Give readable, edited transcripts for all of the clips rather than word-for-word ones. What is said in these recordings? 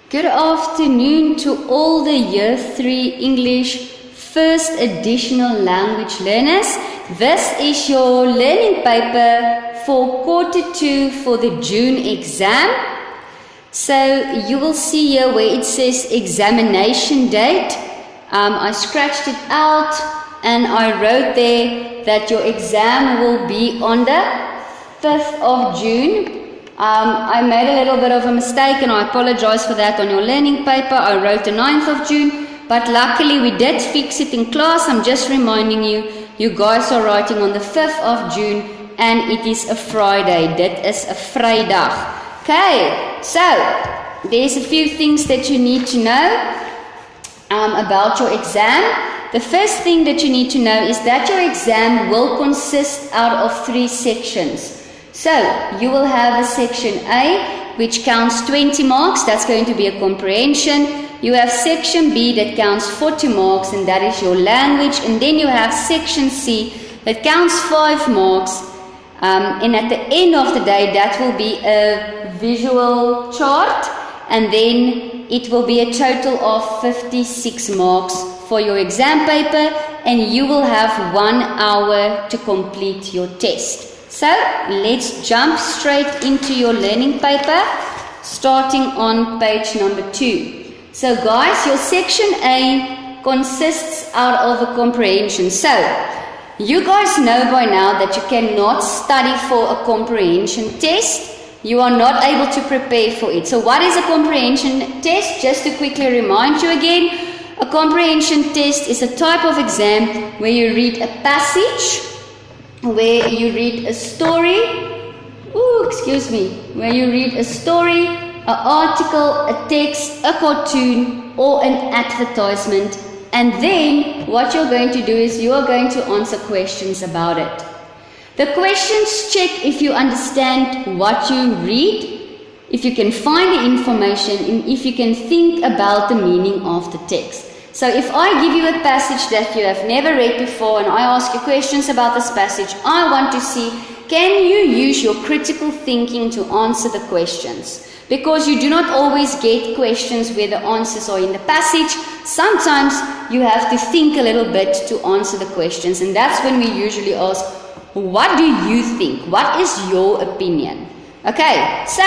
Good afternoon to all the Year 3 English First Additional Language learners. This is your learning paper for quarter 2 for the June exam. So you will see here where it says examination date. I scratched it out and I wrote there that your exam will be on the 5th of June. I made a little bit of a mistake and I apologize for that on your learning paper. I wrote the 9th of June, but luckily we did fix it in class. I'm just reminding you, you guys are writing on the 5th of June and it is a Friday. Dit is a Vrydag. Okay, so there's a few things that you need to know about your exam. The first thing that you need to know is that your exam will consist out of 3 sections. So, you will have a section A, which counts 20 marks. That's going to be a comprehension. You have section B that counts 40 marks, and that is your language. And then you have section C that counts 5 marks. And at the end of the day, that will be a visual chart. And then it will be a total of 56 marks for your exam paper. And you will have 1 hour to complete your test. So, let's jump straight into your learning paper, starting on page number 2. So guys, your section A consists out of a comprehension. So, you guys know by now that you cannot study for a comprehension test. You are not able to prepare for it. So what is a comprehension test? Just to quickly remind you again, a comprehension test is a type of exam where you read a passage, where you read a story, where you read a story, an article, a text, a cartoon, or an advertisement, and then what you're going to do is you are going to answer questions about it. The questions check if you understand what you read, if you can find the information, and if you can think about the meaning of the text. So if I give you a passage that you have never read before and I ask you questions about this passage, I want to see, can you use your critical thinking to answer the questions? Because you do not always get questions where the answers are in the passage. Sometimes you have to think a little bit to answer the questions, and that's when we usually ask, what do you think? What is your opinion? Okay, so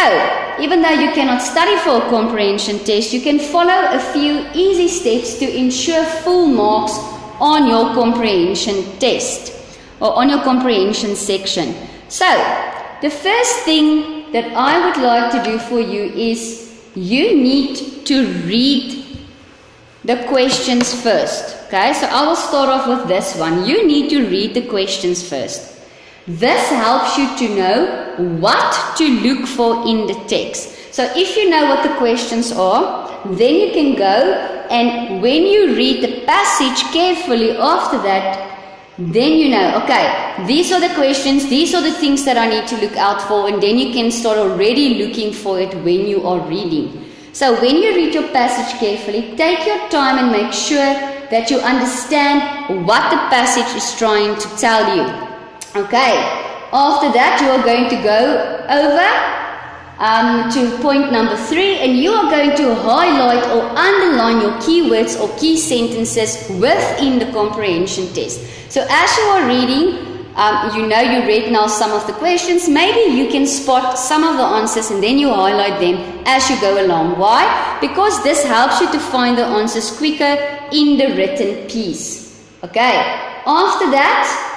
even though you cannot study for a comprehension test, you can follow a few easy steps to ensure full marks on your comprehension test or on your comprehension section. So, the first thing that I would like to do for you is you need to read the questions first. Okay, so I will start off with this one. You need to read the questions first. This helps you to know what to look for in the text. So if you know what the questions are, then you can go and when you read the passage carefully after that, then you know, okay, these are the questions, these are the things that I need to look out for, and then you can start already looking for it when you are reading. So when you read your passage carefully, take your time and make sure that you understand what the passage is trying to tell you. Okay, after that you are going to go over to point number 3 and you are going to highlight or underline your keywords or key sentences within the comprehension test. So as you are reading, you read now some of the questions, maybe you can spot some of the answers and then you highlight them as you go along. Why? Because this helps you to find the answers quicker in the written piece. Okay, after that,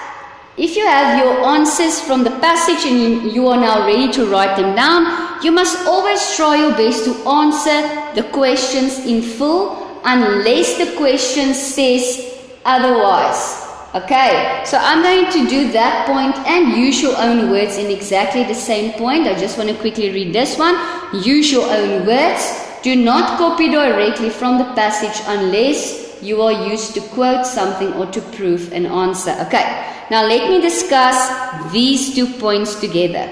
if you have your answers from the passage and you are now ready to write them down, you must always try your best to answer the questions in full unless the question says otherwise. Okay, so I'm going to do that point and use your own words in exactly the same point. I just want to quickly read this one. Use your own words. Do not copy directly from the passage unless you are used to quote something or to prove an answer. Okay. Now let me discuss these 2 points together.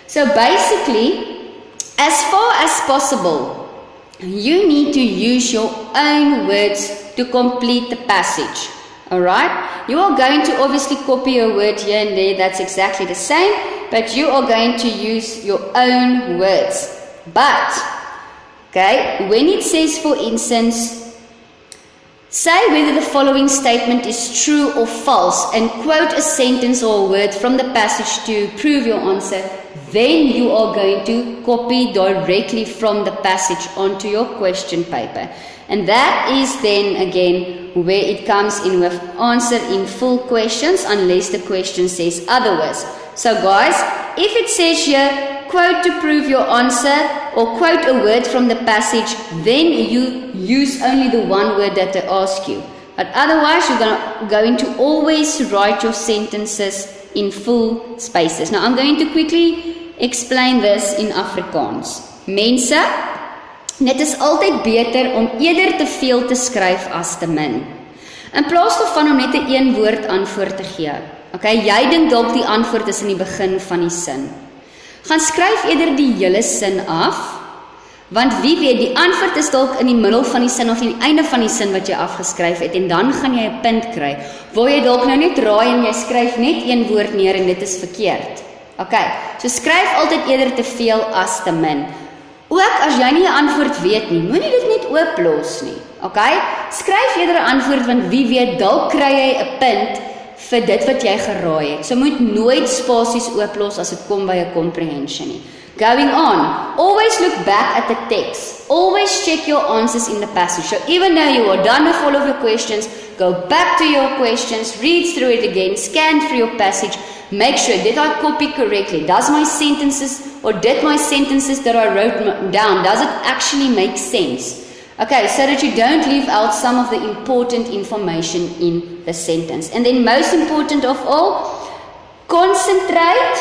So basically, as far as possible, you need to use your own words to complete the passage. Alright? You are going to obviously copy a word here and there, that's exactly the same, but you are going to use your own words. But Okay, when it says, for instance, say whether the following statement is true or false and quote a sentence or a word from the passage to prove your answer, then you are going to copy directly from the passage onto your question paper. And that is then again where it comes in with answer in full questions unless the question says otherwise. So guys, if it says here, quote to prove your answer or quote a word from the passage, then you use only the one word that they ask you. But otherwise, you're going to always write your sentences in full spaces. Now, I'm going to quickly explain this in Afrikaans. Mense, dit is altyd beter om eerder te veel te skryf as te min. In plaas daarvan om net 'n een woord antwoord te gee. Okay, jy dink dalk die antwoord is in die begin van die sin. Gaan skryf eerder die hele sin af, want wie weet, die antwoord is dalk in die middel van die sin of in die einde van die sin wat jy afgeskryf het, en dan gaan jy 'n punt kry, waar jy dalk nou net raai en jy skryf net een woord neer en dit is verkeerd. Okay, so skryf altyd eerder te veel as te min. Ook as jy nie 'n antwoord weet nie, moenie dit net ooplos nie. Okay, skryf eerder 'n antwoord, want wie weet, dalk kry jy 'n punt vir dit wat jy geraai het. So moet nooit spasies ooplos as dit kom by 'n comprehension nie. Going on, always look back at the text. Always check your answers in the passage. So even though you are done with all of your questions, go back to your questions, read through it again, scan through your passage, make sure, did I copy correctly? Does my sentences, or did my sentences that I wrote down, does it actually make sense? Okay, so that you don't leave out some of the important information in the sentence. And then most important of all, concentrate.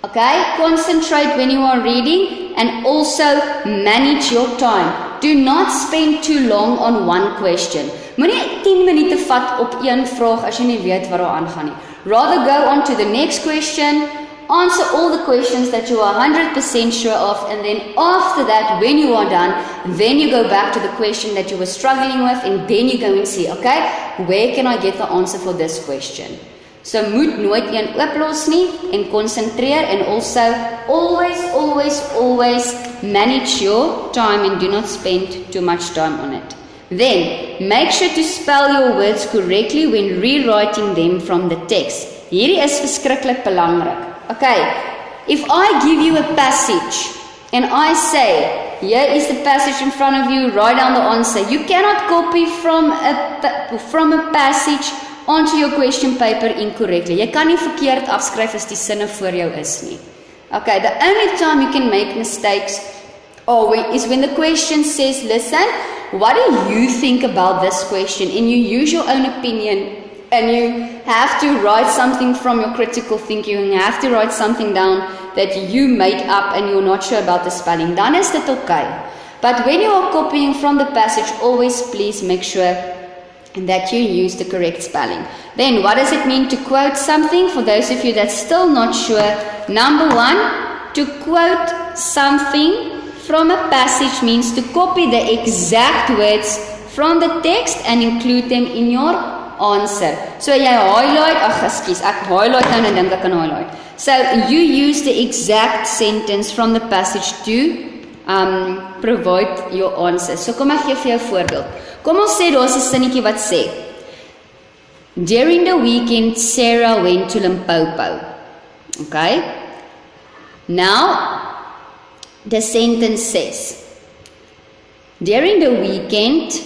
Okay, concentrate when you are reading and also manage your time. Do not spend too long on one question. Moenie 10 minute vat op een vraag as jy nie weet wat daar aangaan nie. Rather go on to the next question, answer all the questions that you are 100% sure of, and then after that, when you are done, then you go back to the question that you were struggling with, and then you go and see, okay, where can I get the answer for this question? So moet nooit een ooplos nie en concentreer, and also always manage your time and do not spend too much time on it. Then, make sure to spell your words correctly when rewriting them from the text. Hierdie is verskriklik belangrik. Okay, if I give you a passage and I say, here is the passage in front of you, write down the answer. You cannot copy from a passage onto your question paper incorrectly. Jy kan nie verkeerd afskryf as die sinne voor jou is nie. Okay, the only time you can make mistakes is when the question says, listen, what do you think about this question? And you use your own opinion, and you have to write something from your critical thinking, and you have to write something down that you made up and you're not sure about the spelling. Dan is dit okay. But when you are copying from the passage, always please make sure that you use the correct spelling. Then, what does it mean to quote something? For those of you that's still not sure, number one, to quote something from a passage means to copy the exact words from the text and include them in your answer. So jy highlight, ek highlight nou en dink ek kan highlight. So you use the exact sentence from the passage to provide your answer. So kom ek gee vir jou 'n voorbeeld. Kom ons sê daar's 'n sinnetjie wat sê, during the weekend Sarah went to Limpopo. Okay? Now the sentence says, during the weekend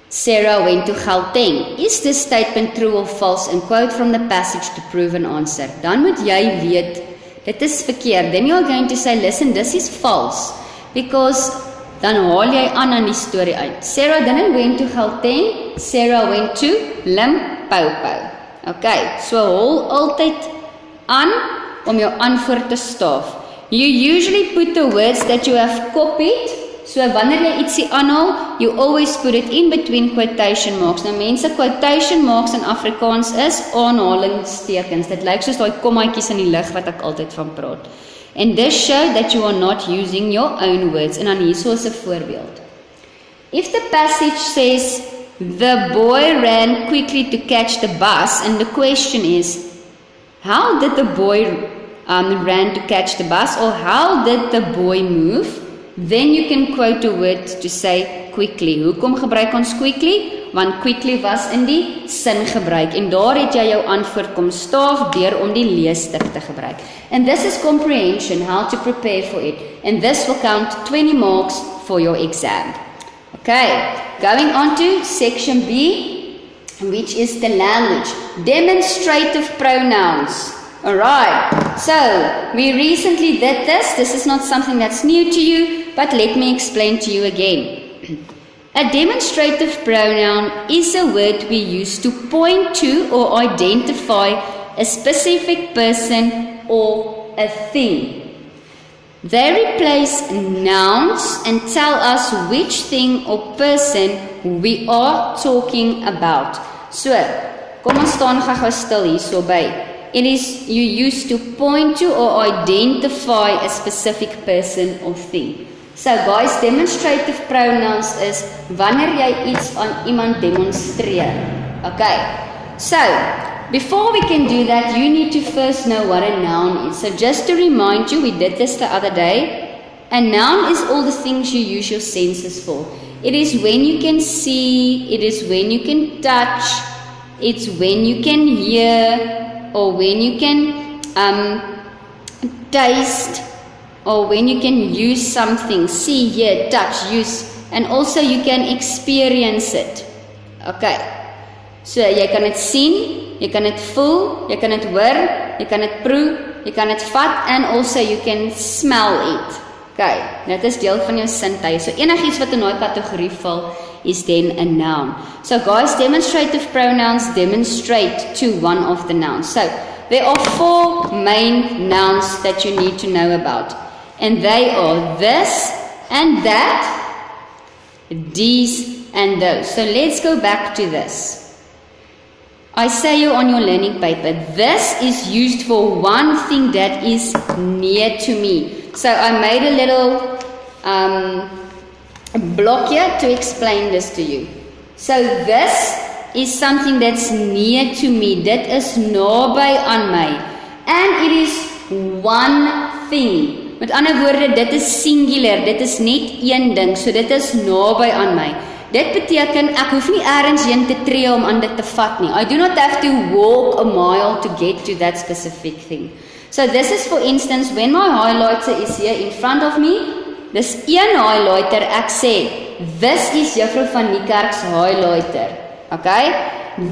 Sarah went to Gauteng. Is this statement true or false? And quote from the passage to prove an answer. Dan moet jy weet, dit is verkeerd. Then you're going to say, listen, this is false. Because dan haal jy aan die storie uit. Sarah didn't went to Gauteng, Sarah went to Limpopo. Okay, so haal altyd aan om jou antwoord te staaf. You usually put the words that you have copied. So wanneer jy ietsie aanhaal, you always put it in between quotation marks. Nou mense, quotation marks in Afrikaans is aanhalingstekens. Dit lyk soos daai kommaatjies in die lug wat ek altyd van praat. And this show that you are not using your own words. En dan hierso is 'n voorbeeld. If the passage says, the boy ran quickly to catch the bus, and the question is, how did the boy ran to catch the bus, or how did the boy move? then you can quote a word to say quickly. Hoekom gebruik ons quickly? Want quickly was in die sin gebruik en daar het jy jou antwoord kom staaf deur om die leesstuk te gebruik. And this is comprehension, how to prepare for it. And this will count 20 marks for your exam. Okay, going on to section B, which is the language. Demonstrative pronouns. Alright, so we recently did this. This is not something that's new to you, but let me explain to you again. A demonstrative pronoun is a word we use to point to or identify a specific person or a thing. They replace nouns and tell us which thing or person we are talking about. So, kom ons staan gou stil hier so by. It is you use to point to or identify a specific person or thing. So guys, demonstrative pronouns is wanneer jy iets aan iemand demonstreer. Okay, so before we can do that, you need to first know what a noun is. So just to remind you, we did this the other day. A noun is all the things you use your senses for. It is when you can see, it is when you can touch, it's when you can hear, or when you can taste, or when you can use something, see, hear, touch, use, and also you can experience it. Okay, so jy kan dit sien, jy kan dit voel, jy kan dit hoor, jy kan dit proe, jy kan dit vat, and also you can smell it. Okay, dit is deel van jou sintuie. So enigiets wat in daai kategorie val is then a noun. So guys, demonstrative pronouns demonstrate to one of the nouns. So there are 4 main nouns that you need to know about. And they are this and that, these and those. So let's go back to this. I say you on your learning paper, this is used for one thing that is near to me. So I made a little block here to explain this to you. So this is something that's near to me. Dit is naby aan my. And it is one thing. Met ander woorde, dit is singular. Dit is net een ding. So dit is naby aan my. Dit beteken ek hoef nie ergens heen te tree om aan dit te vat nie. I do not have to walk a mile to get to that specific thing. So this is, for instance, when my highlighter is here in front of me, dis een highlighter, ek sê, this is Juffrou van Niekerk's highlighter. Okay?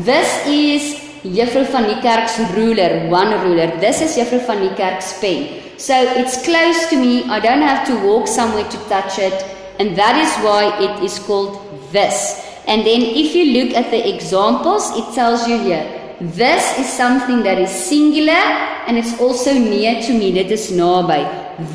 This is Juffrou van Niekerk's ruler, one ruler. This is Juffrou van Niekerk's pen. So it's close to me, I don't have to walk somewhere to touch it, and that is why it is called this. And then if you look at the examples, it tells you here, this is something that is singular and it's also near to me. Dit is naby.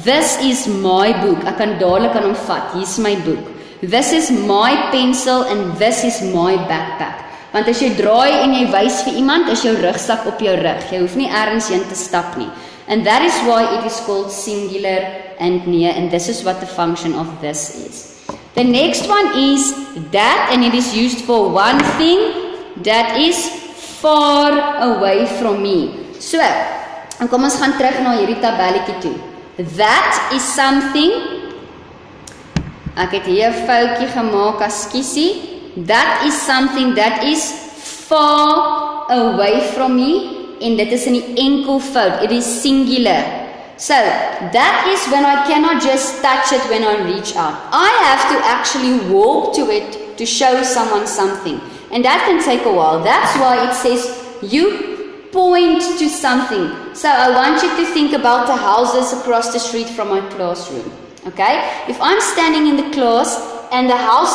This is my book. Ek kan dadelik aan hom vat. Hier's my book. This is my pencil and this is my backpack. Want as jy draai en jy wys vir iemand, is jou rugsak op jou rug. Jy hoef nie ergens heen te stap nie. And that is why it is called singular and near, and this is what the function of this is. The next one is that, and it is used for one thing that is far away from me. So, en kom ons gaan terug na hierdie tabelletjie toe. That is something, ek het hier 'n foutjie gemaak, askiesie. That is something that is far away from me, en dit is in die enkelvoud, it is singular. So, that is when I cannot just touch it when I reach out. I have to actually walk to it to show someone something. And that can take a while. That's why it says you point to something. So I want you to think about the houses across the street from my classroom. Okay? If I'm standing in the class and the house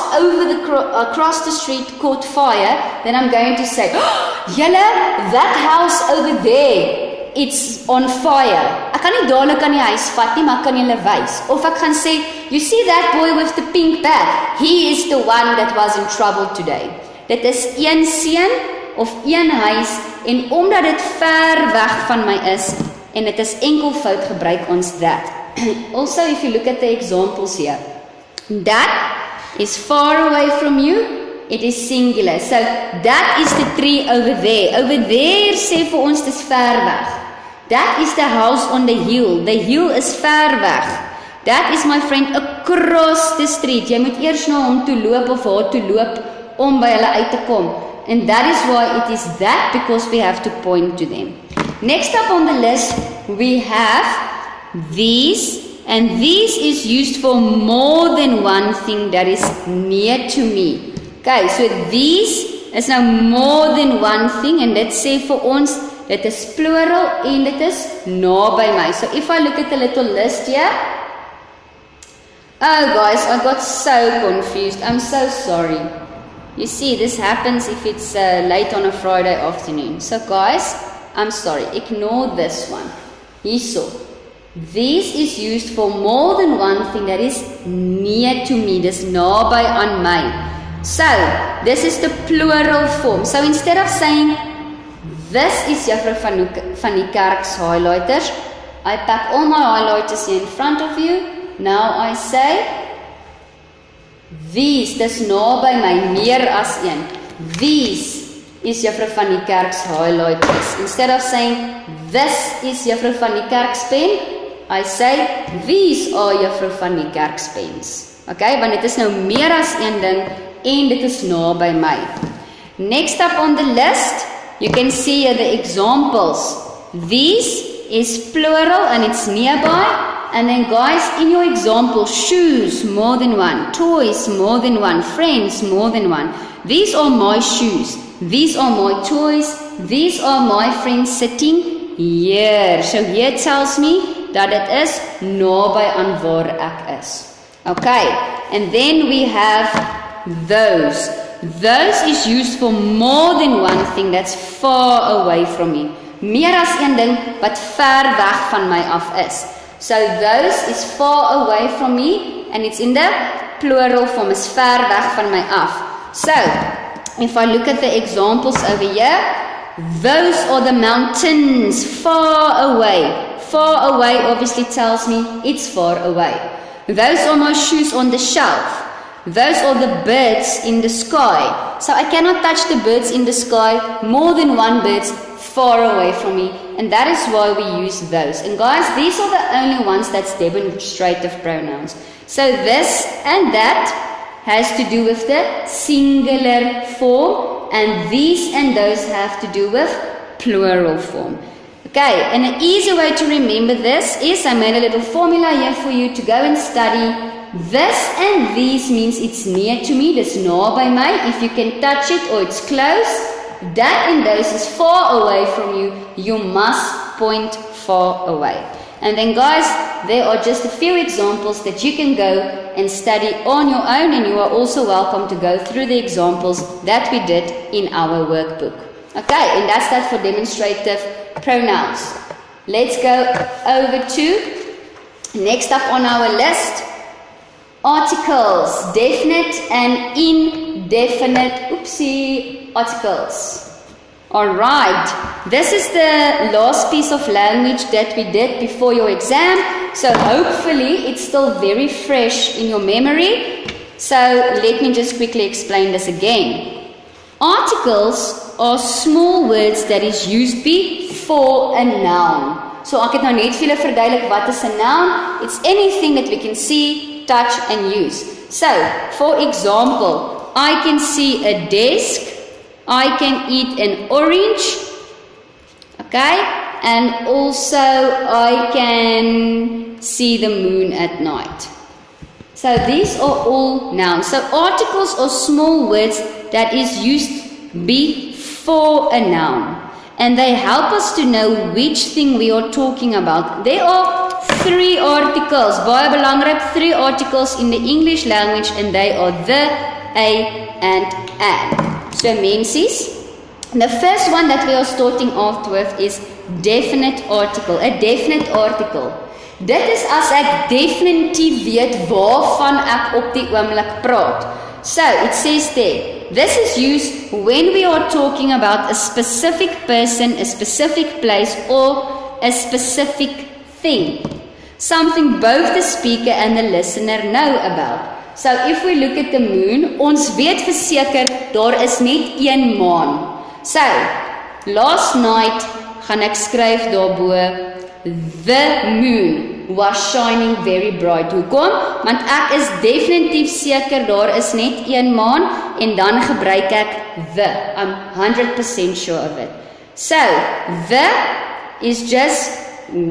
across the street caught fire, then I'm going to say, oh, Julle, that house over there, it's on fire. Ek kan nie dadelik aan die huis vat nie, maar ek kan julle wys. Of ek gaan sê, you see that boy with the pink bag? He is the one that was in trouble today. Dit is een seun of een huis, en omdat dit ver weg van my is, en dit is enkelvoud, gebruik ons that. Also, if you look at the examples here, that is far away from you, it is singular. So, that is the tree over there. Over there sê vir ons, dis ver weg. That is the house on the hill. The hill is ver weg. That is my friend across the street. Jy moet eers na hom toe loop of haar toe loop om by hulle uit te kom. And that is why it is that, because we have to point to them. Next up on the list, we have these. And these is used for more than one thing that is near to me. Okay, so these is now more than one thing. And let's say for ons, dit is plural en dit is naby my. So if I look at the little list here. Oh guys, I got so confused. I'm so sorry. You see, this happens if it's late on a Friday afternoon. So guys, I'm sorry. Ignore this one. Hierso. This is used for more than one thing that is near to me. Dis naby aan my. So, this is the plural form. So instead of saying, this is Juffrou van die Kerk's highlighters, I pack all my highlighters here in front of you. Now I say, these, dis naby my, meer as een. These is Juffrou van die Kerk's highlighters. Instead of saying, this is Juffrou van die Kerk's pen, I say, these are Juffrou van die Kerk's pens. Okay, want dit is nou meer as een ding, en dit is naby my. Next up on the list, you can see here the examples. These is plural and it's nearby. And then guys, in your example, shoes, more than one. Toys, more than one. Friends, more than one. These are my shoes. These are my toys. These are my friends sitting here. So here tells me that it is naby aan waar ek is. Okay, and then we have those. Those is used for more than one thing that's far away from me. Meer as een ding wat ver weg van my af is. So those is far away from me and it's in the plural form, is ver weg van my af. So, if I look at the examples over here, those are the mountains far away. Far away obviously tells me it's far away. Those are my shoes on the shelf. Those are the birds in the sky. So I cannot touch the birds in the sky, more than one bird's far away from me. And that is why we use those. And guys, these are the only ones that's demonstrative pronouns. So this and that has to do with the singular form. And these and those have to do with plural form. Okay, and an easy way to remember this is, I made a little formula here for you to go and study. This and these means it's near to me, dis naby my. If you can touch it or it's close, that and those is far away from you. You must point far away. And then guys, there are just a few examples that you can go and study on your own, and you are also welcome to go through the examples that we did in our workbook. Okay, and that's that for demonstrative pronouns. Let's go over to next up on our list, articles, definite and indefinite, articles. Alright, this is the last piece of language that we did before your exam, so hopefully it's still very fresh in your memory. So let me just quickly explain this again. Articles are small words that is used before a noun. So ek het nou net vir julle verduidelik wat is 'n noun. It's anything that we can see, touch and use. So, for example, I can see a desk, I can eat an orange, okay, and also I can see the moon at night. So these are all nouns. So articles are small words that is used before a noun, and they help us to know which thing we are talking about. There are 3 articles, baie belangrik, 3 articles in the English language, and they are the, a, and an. So mensies, the first one that we are starting off with is definite article, a definite article. Dit is as ek definitief weet waarvan ek op die oomblik praat. So, it says there, this is used when we are talking about a specific person, a specific place, or a specific thing. Something both the speaker and the listener know about. So, if we look at the moon, ons weet verseker, daar is net een maan. So, last night, gaan ek skryf daarbo, the moon. was shining very bright. Hoekom? Want ek is definitief seker daar is net een maan en dan gebruik ek the. I'm 100% sure of it. So, the is just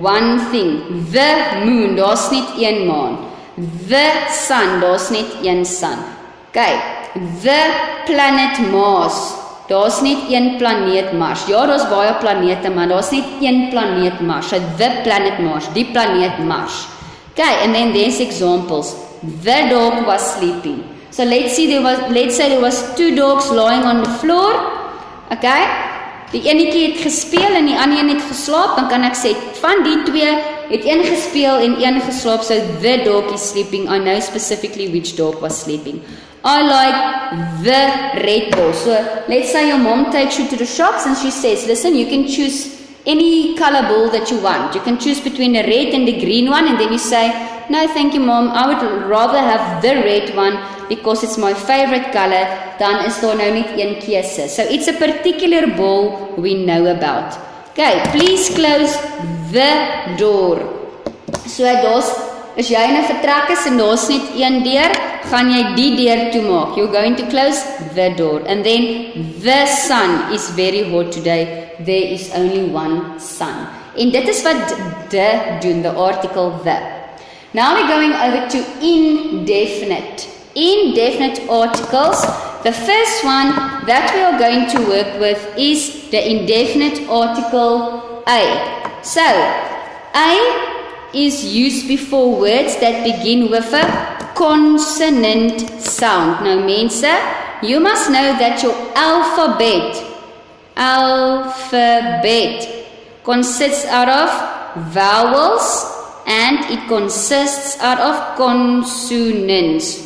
one thing. The moon, daar's net een maan. The sun, daar's net een sun. Okay, the planet Mars, daar's net een planeet Mars. Ja, daar's baie planete, maar daar's net een planeet Mars. So the planet Mars, die planeet Mars. Okay, and then there's examples. The dog was sleeping. So let's say there was 2 dogs lying on the floor. Okay? Die enetjie het gespeel en die ander een het geslaap, dan kan ek sê van die 2 het een gespeel en een geslaap, so the dog is sleeping. I know specifically which dog was sleeping. I like the Red Bull. So let's say your mom takes you to the shops and she says, listen, you can choose any color bull that you want. You can choose between the red and the green one, and then you say, no thank you mom, I would rather have the red one because it's my favorite color. Dan is daar nou net een keuse. So it's a particular bull we know about. Okay, please close the door. So as jy in 'n vertrek is en daar's net een deur, gaan jy die deur toemaak. You're going to close the door. And then the sun is very hot today. There is only one sun. En dit is wat de doen, the article the. Now we're going over to indefinite. Indefinite articles. The first one that we are going to work with is the indefinite article a. So, a is used before words that begin with a consonant sound. Now, mense, you must know that your alphabet consists out of vowels and it consists out of consonants.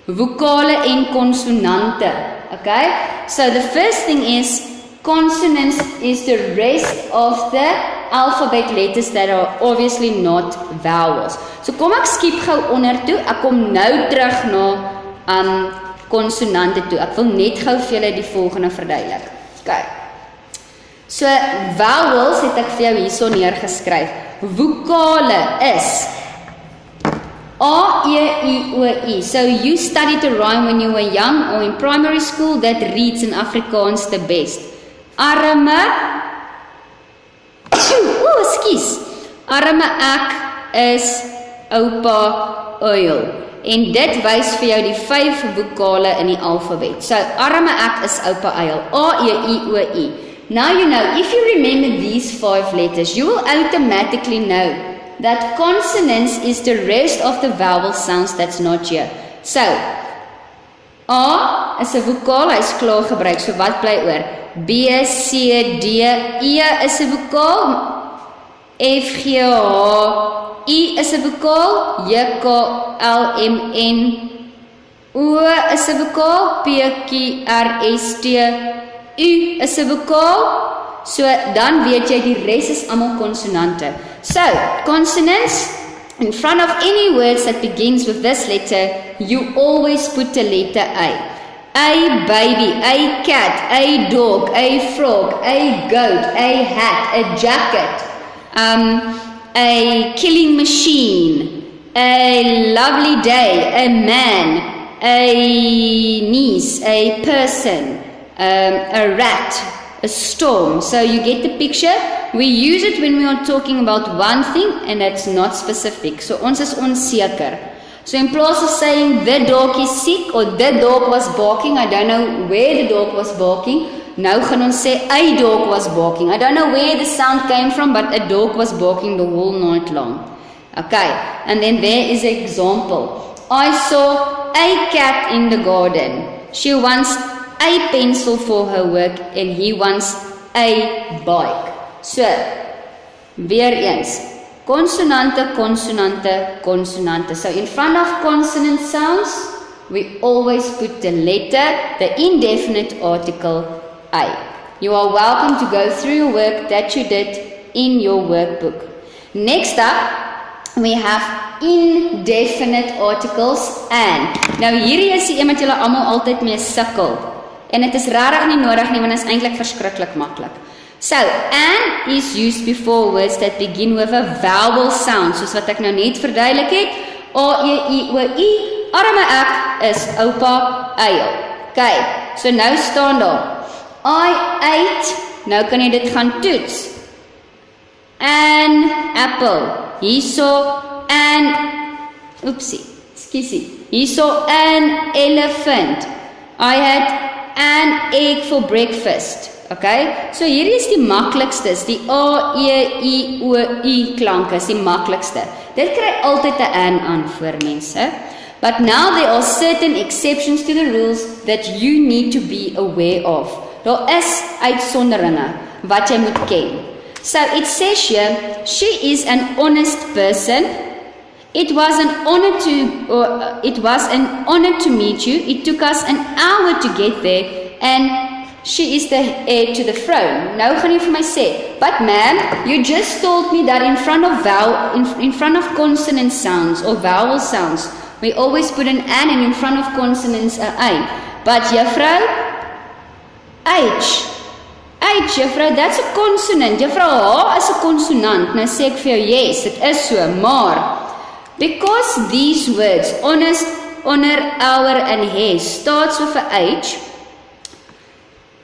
Vokale en konsonante. Okay? So the first thing is consonants is the rest of the alphabet letters that are obviously not vowels. So kom ek skiep gou onder toe. Ek kom nou terug na konsonante toe. Ek wil net gou vir julle die volgende verduidelik. Okay. So vowels het ek vir jou hierso neergeskryf. Vokale is A, E, I, O, I. So you studied a rhyme when you were young or in primary school that reads in Afrikaans the best. Arme, arme ek is oupa uil. En dit wys vir jou die 5 vokale in die alfabet. So arme ek is oupa uil. A, E, I, O, I. Now you know, if you remember these 5 letters, you will automatically know that consonants is the rest of the vowel sounds that's not here. So, A is 'n vokaal, hy is klaar gebruik. So wat bly oor? B, C, D, E is 'n vokaal. F, G, H, I is 'n vokaal. J, K, L, M, N. O is 'n vokaal. P, Q, R, S, T. U is 'n vokaal. So dan weet jy die res is almal konsonante. So, consonants, in front of any words that begins with this letter, you always put a letter A. A baby, a cat, a dog, a frog, a goat, a hat, a jacket, a killing machine, a lovely day, a man, a niece, a person, a rat, a storm. So you get the picture. We use it when we are talking about one thing and it's not specific. So ons is onseker. So in place of saying the dog is sick or the dog was barking, I don't know where the dog was barking. Nou gaan ons sê a dog was barking. I don't know where the sound came from, but a dog was barking the whole night long. Okay, and then there is an example. I saw a cat in the garden. She wants a pencil for her work and he wants a bike. So, weer eens. Consonante, consonante, consonante. So in front of consonant sounds, we always put the letter, the indefinite article A. You are welcome to go through your work that you did in your workbook. Next up, we have indefinite articles and. Nou hierdie is die een wat julle almal altyd mee sukkel. En dit is regtig nie nodig nie want dit is eintlik verskriklik maklik. So, and is used before words that begin with a vowel sound, soos wat ek nou net verduidelik het. A-E-I-O-I, arme ek is oupa eil. Okay, so nou staan daar. I ate, nou kan jy dit gaan toets. An apple. Hierso an, oepsie, skiesie. Hierso an elephant. I had an egg for breakfast. Okay, so hierdie is die makkelikstes, die A, E, I, O, I klanke is die maklikste. Dit kry altyd 'n aan voor mense. But now there are certain exceptions to the rules that you need to be aware of. Daar is uitsonderinge wat jy moet ken. So it says here, she is an honest person. It was an honor to meet you. It took us an hour to get there, and she is the heir to the throne. Nou gaan jy vir my sê, but ma'am, you just told me that in front of consonant sounds or vowel sounds, we always put an an, and in front of consonants a I. But juffrou, H, juffrou, that's a consonant. Juffrou, H is 'n konsonant. Nou sê ek vir jou, yes, dit is so, maar because these words, honest, honor, our, and hair, starts with a H,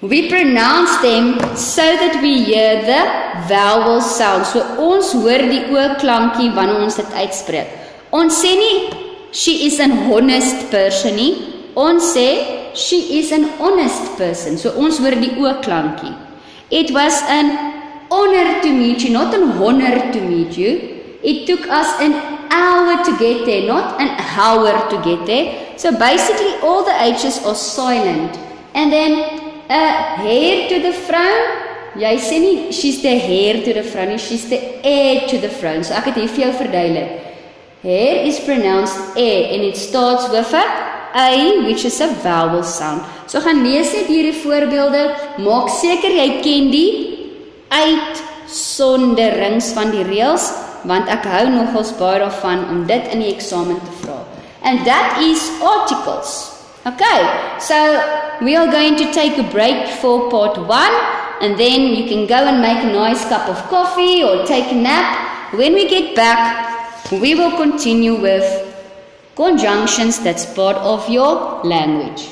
we pronounce them so that we hear the vowel sound. So ons hoor die O-klankie wanneer ons dit uitspreek. Ons sê nie, she is an honest person nie. Ons sê, she is an honest person. So ons hoor die O-klankie. It was an honor to meet you, not an honor to meet you. It took us an hour to get there, not an hour to get there. So basically all the H's are silent. And then heir to the throne, jy sê nie, she's the heir to the throne, she's the heir to the throne. So ek het hier vir jou verduidelik. Heir is pronounced heir, and it starts with a, which is a vowel sound. So gaan lees net hierdie voorbeelde, maak seker jy ken die uitsonderings van die reëls, want ek hou nogals baie daarvan om dit in die eksamen te vra. And that is articles. Okay, so we are going to take a break for part 1, and then you can go and make a nice cup of coffee or take a nap. When we get back, we will continue with conjunctions that's part of your language.